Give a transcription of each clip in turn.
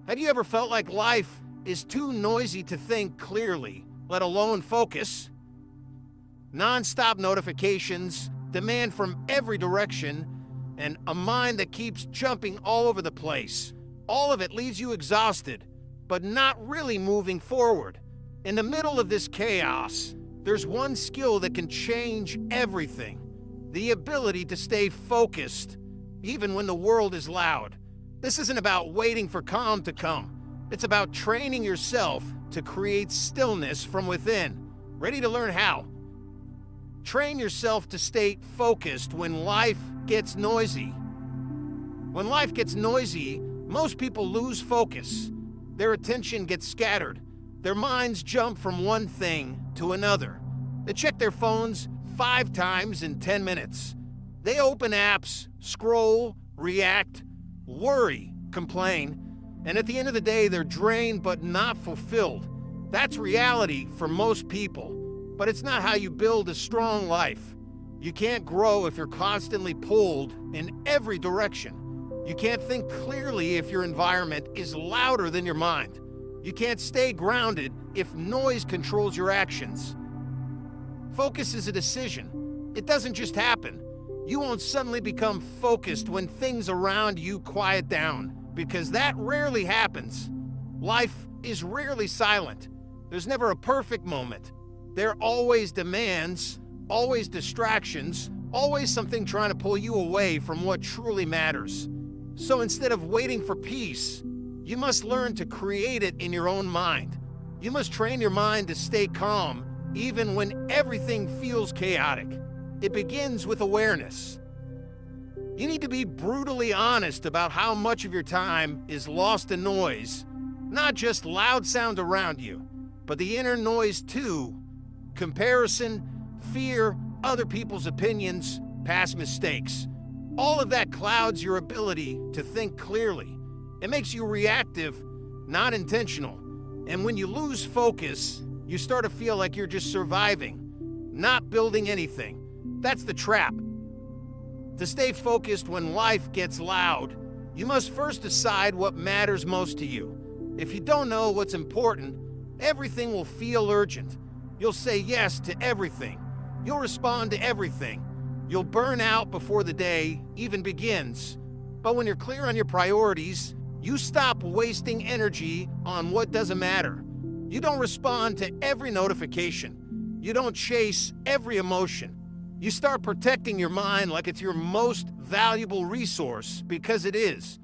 Have you ever felt like life is too noisy to think clearly, let alone focus? Non-stop notifications, demand from every direction, and a mind that keeps jumping all over the place. All of it leaves you exhausted, but not really moving forward. In the middle of this chaos, there's one skill that can change everything: the ability to stay focused, even when the world is loud. This isn't about waiting for calm to come. It's about training yourself to create stillness from within. Ready to learn how? Train yourself to stay focused when life gets noisy. When life gets noisy, most people lose focus. Their attention gets scattered. Their minds jump from one thing to another. They check their phones 5 times in 10 minutes. They open apps, scroll, react, worry, complain, and at the end of the day, they're drained but not fulfilled. That's reality for most people, but it's not how you build a strong life. You can't grow if you're constantly pulled in every direction. You can't think clearly if your environment is louder than your mind. You can't stay grounded if noise controls your actions. Focus is a decision. It doesn't just happen. You won't suddenly become focused when things around you quiet down, because that rarely happens. Life is rarely silent. There's never a perfect moment. There are always demands, always distractions, always something trying to pull you away from what truly matters. So instead of waiting for peace, you must learn to create it in your own mind. You must train your mind to stay calm, even when everything feels chaotic. It begins with awareness. You need to be brutally honest about how much of your time is lost in noise, not just loud sound around you, but the inner noise too. Comparison, fear, other people's opinions, past mistakes. All of that clouds your ability to think clearly. It makes you reactive, not intentional. And when you lose focus, you start to feel like you're just surviving, not building anything. That's the trap. To stay focused when life gets loud, you must first decide what matters most to you. If you don't know what's important, everything will feel urgent. You'll say yes to everything. You'll respond to everything. You'll burn out before the day even begins. But when you're clear on your priorities, you stop wasting energy on what doesn't matter. You don't respond to every notification. You don't chase every emotion. You start protecting your mind like it's your most valuable resource, because it is.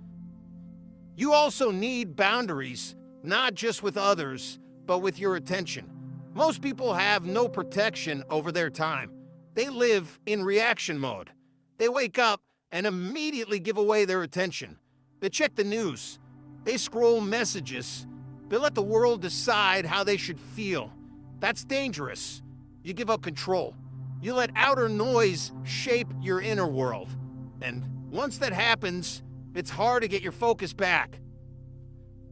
You also need boundaries, not just with others, but with your attention. Most people have no protection over their time. They live in reaction mode. They wake up and immediately give away their attention. They check the news. They scroll messages. They let the world decide how they should feel. That's dangerous. You give up control. You let outer noise shape your inner world. And once that happens, it's hard to get your focus back.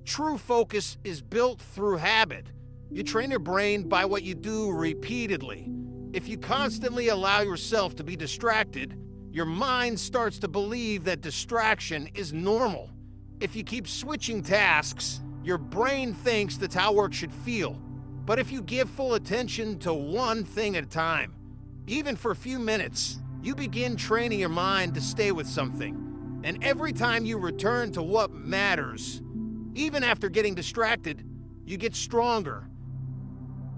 True focus is built through habit. You train your brain by what you do repeatedly. If you constantly allow yourself to be distracted, your mind starts to believe that distraction is normal. If you keep switching tasks, your brain thinks that's how work should feel. But if you give full attention to one thing at a time, even for a few minutes, you begin training your mind to stay with something. And every time you return to what matters, even after getting distracted, you get stronger.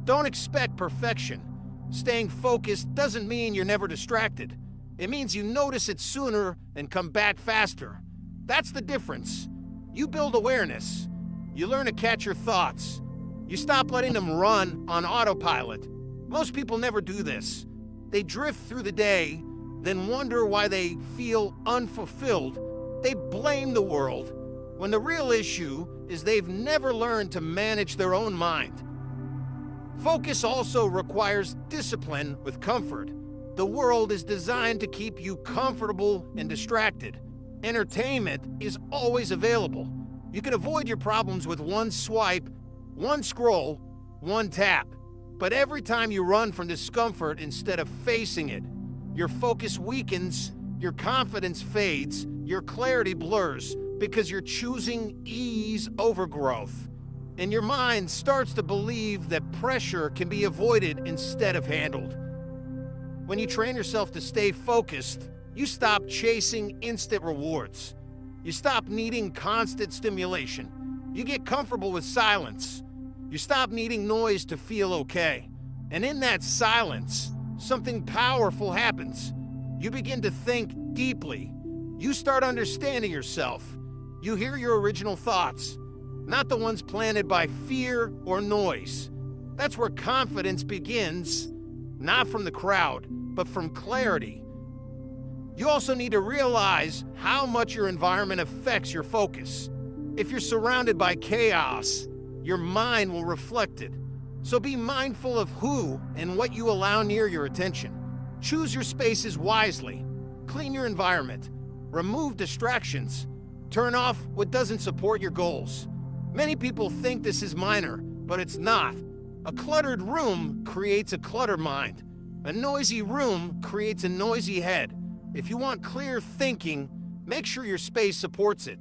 Don't expect perfection. Staying focused doesn't mean you're never distracted. It means you notice it sooner and come back faster. That's the difference. You build awareness. You learn to catch your thoughts. You stop letting them run on autopilot. Most people never do this. They drift through the day, then wonder why they feel unfulfilled. They blame the world, when the real issue is they've never learned to manage their own mind. Focus also requires discipline with comfort. The world is designed to keep you comfortable and distracted. Entertainment is always available. You can avoid your problems with one swipe, one scroll, one tap. But every time you run from discomfort instead of facing it, your focus weakens, your confidence fades, your clarity blurs. because you're choosing ease over growth. And your mind starts to believe that pressure can be avoided instead of handled. When you train yourself to stay focused, you stop chasing instant rewards. You stop needing constant stimulation. You get comfortable with silence. You stop needing noise to feel okay. And in that silence, something powerful happens. You begin to think deeply. You start understanding yourself. You hear your original thoughts, not the ones planted by fear or noise. That's where confidence begins, not from the crowd, but from clarity. You also need to realize how much your environment affects your focus. If you're surrounded by chaos, your mind will reflect it. So be mindful of who and what you allow near your attention. Choose your spaces wisely. Clean your environment. Remove distractions. Turn off what doesn't support your goals. Many people think this is minor, but it's not. A cluttered room creates a cluttered mind. A noisy room creates a noisy head. If you want clear thinking, make sure your space supports it.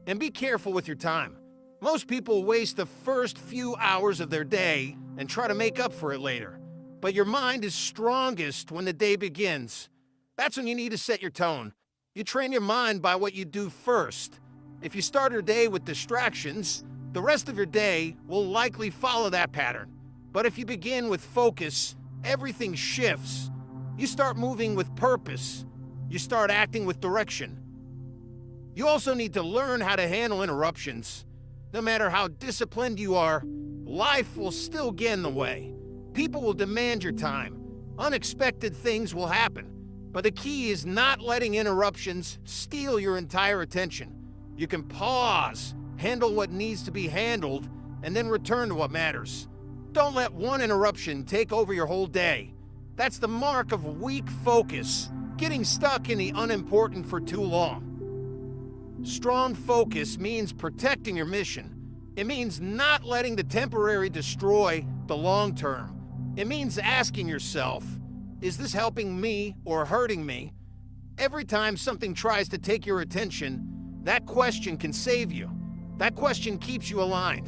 And be careful with your time. Most people waste the first few hours of their day and try to make up for it later. But your mind is strongest when the day begins. That's when you need to set your tone. You train your mind by what you do first. If you start your day with distractions, the rest of your day will likely follow that pattern. But if you begin with focus, everything shifts. You start moving with purpose. You start acting with direction. You also need to learn how to handle interruptions. No matter how disciplined you are, life will still get in the way. People will demand your time. Unexpected things will happen. But the key is not letting interruptions steal your entire attention. You can pause, handle what needs to be handled, and then return to what matters. Don't let one interruption take over your whole day. That's the mark of weak focus, getting stuck in the unimportant for too long. Strong focus means protecting your mission. It means not letting the temporary destroy the long term. It means asking yourself, is this helping me or hurting me? Every time something tries to take your attention, that question can save you. That question keeps you aligned.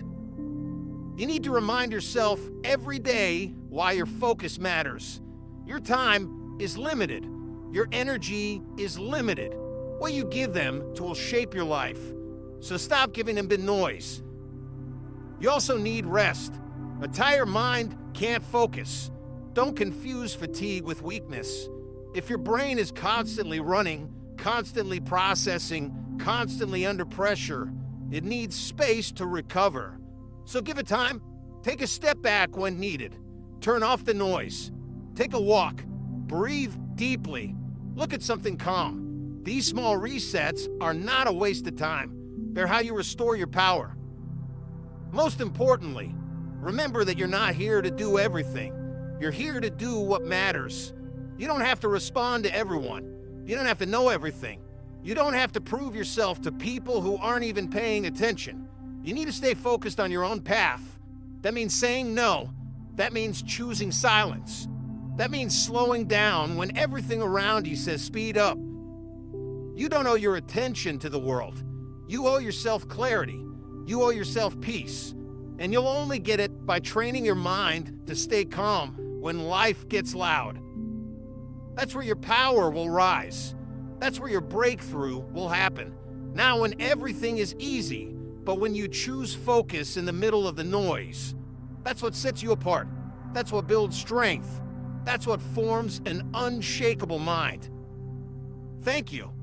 You need to remind yourself every day why your focus matters. Your time is limited. Your energy is limited. What you give them will shape your life. So stop giving them the noise. You also need rest. A tired mind can't focus. Don't confuse fatigue with weakness. If your brain is constantly running, constantly processing, constantly under pressure, it needs space to recover. So give it time. Take a step back when needed. Turn off the noise. Take a walk. Breathe deeply. Look at something calm. These small resets are not a waste of time. They're how you restore your power. Most importantly, remember that you're not here to do everything. You're here to do what matters. You don't have to respond to everyone. You don't have to know everything. You don't have to prove yourself to people who aren't even paying attention. You need to stay focused on your own path. That means saying no. That means choosing silence. That means slowing down when everything around you says speed up. You don't owe your attention to the world. You owe yourself clarity. You owe yourself peace. And you'll only get it by training your mind to stay calm when life gets loud. That's where your power will rise. That's where your breakthrough will happen. Not when everything is easy, but when you choose focus in the middle of the noise. That's what sets you apart. That's what builds strength. That's what forms an unshakable mind. Thank you